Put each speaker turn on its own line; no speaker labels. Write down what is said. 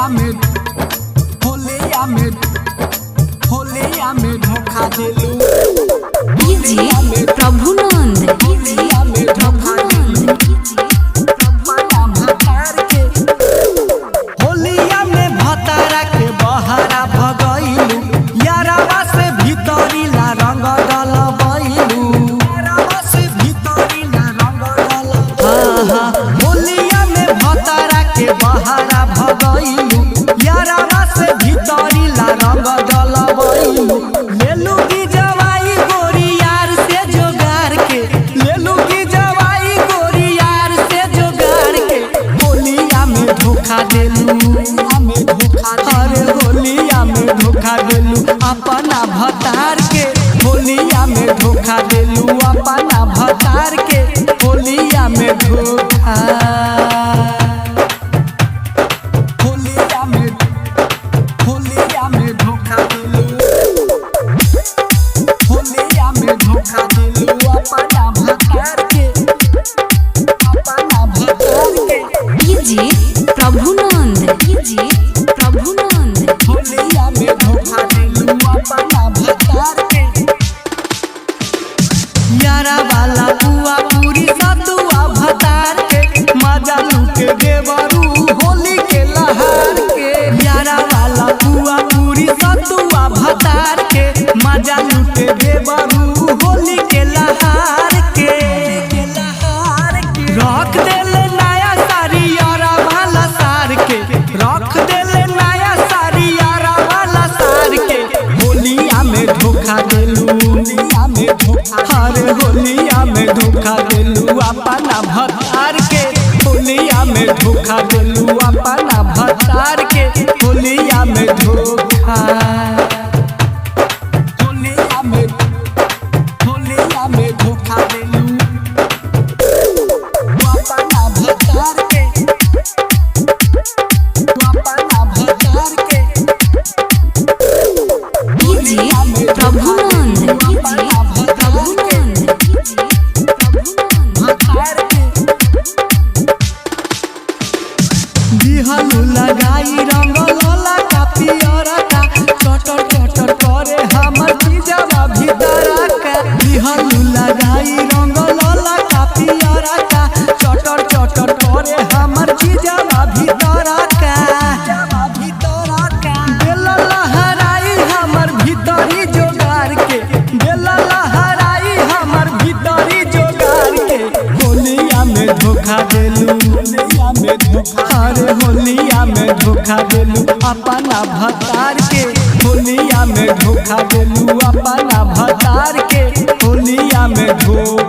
में धोखा देलू
डीजे प्रभुनंद
होलिया में भतारा के बहरा भगइलू यारावा से भीतरी ला रंग डलबइलू यारावा से भीतरी ला रंग डलबइलू होलिया में भतारा के बहरा भगइलू यारावा से भीतरी ला रंग डलबइलू लेलू की जवाई गोरी यार से जोगार के लेलू की जवाई गोरी यार से जोगार के होलिया में धोखा देलू अरे होलिया में धोखा देलू अपना भतार के होलिया में धोखा देलू अपना भतार के होलिया में धोखा होलिया में धोखा देलू होलिया में धोखा देलू अपना भतार के
डीजे प्रभुनंद
होलिया में धोखा देलू अपना भतार के यारा वाला बुआ पूरी सतुआ भतार के मजा लूटे देवरू होली के लहार के यारा वाला बुआ पूरी सतुआ भतार के मजा लूटे देवरू होली के लहार के रख देले नया साड़ी यारा वाला सार के रख देले नया साड़ी यारा वाला सार के होलिया में धोखा देलू अरे होलिया में धोखा देलू अपना भतार के होलिया में धोखा देलू अपना भतार के होलिया में धोखा होलिया में धोखा देलू अपना भतार के अपना भतार के
डीजे प्रभुनंद
बिहलू लगाई रंग लोला का पियरा का चटर चटर करे हमर जीजवा भीतरा का बिहलू लगाई रंग लोला का पियरा का चटर चटर करे हमर जीजवा भीतरा का बेला लहराई हमर भीतरी जोगार के बेला लहराई हमर भीतरी जोगार के होलिया में धोखा देलू अरे होलिया में धोखा देलू अपना भतार के होलिया में धोखा देलू अपना भतार के होलिया में धोखा